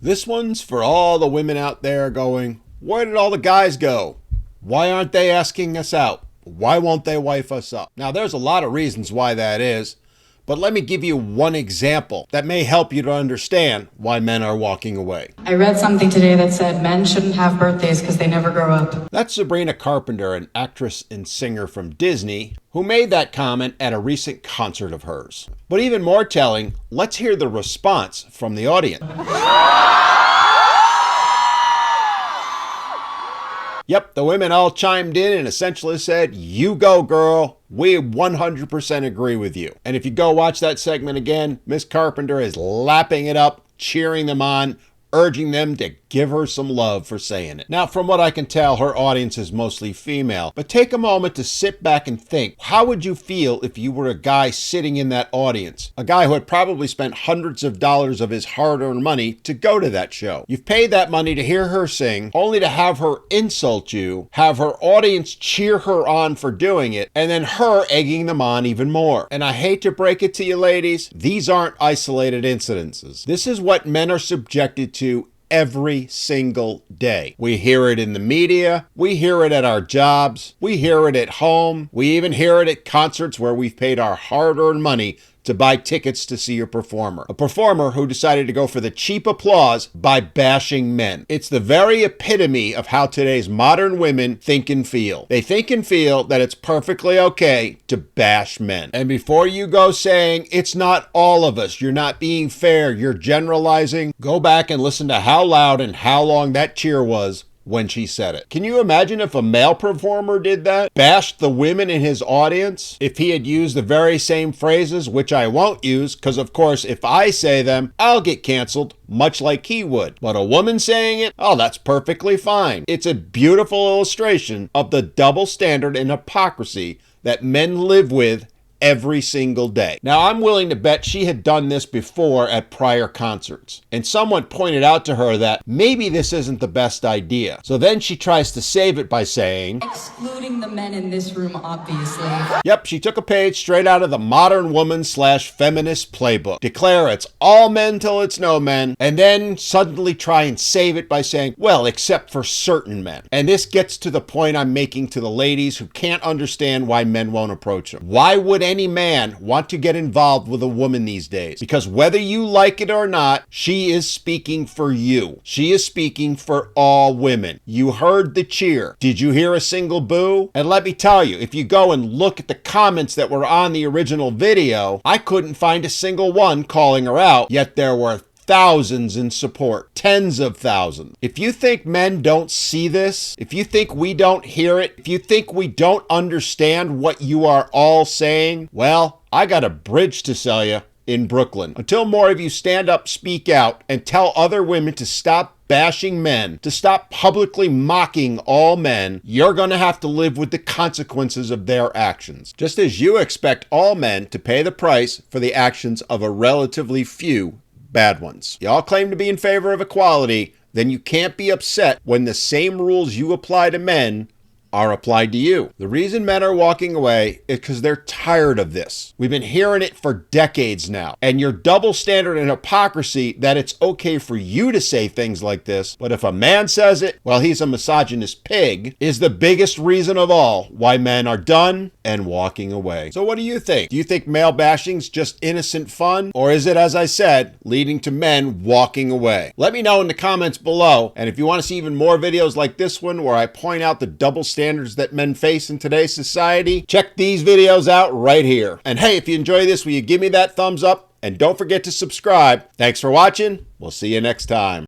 This one's for all the women out there going, where did all the guys go? Why aren't they asking us out? Why won't they wife us up? Now, there's a lot of reasons why that is, but let me give you one example that may help you to understand why men are walking away. I read something today that said men shouldn't have birthdays because they never grow up. That's Sabrina Carpenter, an actress and singer from Disney, who made that comment at a recent concert of hers. But even more telling, let's hear the response from the audience. Yep, the women all chimed in and essentially said, you go, girl. We 100% agree with you. And if you go watch that segment again, Miss Carpenter is lapping it up, cheering them on, urging them to give her some love for saying it. Now, from what I can tell, her audience is mostly female, but take a moment to sit back and think, how would you feel if you were a guy sitting in that audience? A guy who had probably spent hundreds of dollars of his hard-earned money to go to that show. You've paid that money to hear her sing, only to have her insult you, have her audience cheer her on for doing it, and then her egging them on even more. And I hate to break it to you ladies, these aren't isolated incidences. This is what men are subjected to every single day. We hear it in the media, we hear it at our jobs, we hear it at home, we even hear it at concerts where we've paid our hard-earned money to buy tickets to see a performer who decided to go for the cheap applause by bashing men. It's the very epitome of how today's modern women think and feel. They think and feel that it's perfectly okay to bash men. And before you go saying, it's not all of us, you're not being fair, you're generalizing, go back and listen to how loud and how long that cheer was when she said it. Can you imagine if a male performer did that? Bashed the women in his audience? If he had used the very same phrases, which I won't use, because of course if I say them, I'll get canceled, much like he would. But a woman saying it? Oh, that's perfectly fine. It's a beautiful illustration of the double standard and hypocrisy that men live with every single day. Now, I'm willing to bet she had done this before at prior concerts, and someone pointed out to her that maybe this isn't the best idea. So then she tries to save it by saying, Excluding the men in this room, obviously. Yep, she took a page straight out of the modern woman/feminist playbook. Declare it's all men till it's no men, and then suddenly try and save it by saying, well, except for certain men. And this gets to the point I'm making to the ladies who can't understand why men won't approach them. Why would any man want to get involved with a woman these days? Because whether you like it or not, she is speaking for you. She is speaking for all women. You heard the cheer. Did you hear a single boo? And let me tell you, if you go and look at the comments that were on the original video, I couldn't find a single one calling her out, yet there were thousands in support, tens of thousands. If you think men don't see this, if you think we don't hear it, if you think we don't understand what you are all saying, well, I got a bridge to sell you in Brooklyn. Until more of you stand up, speak out, and tell other women to stop bashing men, to stop publicly mocking all men, you're going to have to live with the consequences of their actions. Just as you expect all men to pay the price for the actions of a relatively few bad ones. Y'all claim to be in favor of equality, then you can't be upset when the same rules you apply to men are applied to you. The reason men are walking away is because they're tired of this. We've been hearing it for decades now. And your double standard and hypocrisy that it's okay for you to say things like this, but if a man says it, well, he's a misogynist pig, is the biggest reason of all why men are done and walking away. So what do you think? Do you think male bashing's just innocent fun? Or is it, as I said, leading to men walking away? Let me know in the comments below. And if you want to see even more videos like this one where I point out the double standards that men face in today's society, check these videos out right here. And hey, if you enjoy this, will you give me that thumbs up? And don't forget to subscribe. Thanks for watching. We'll see you next time.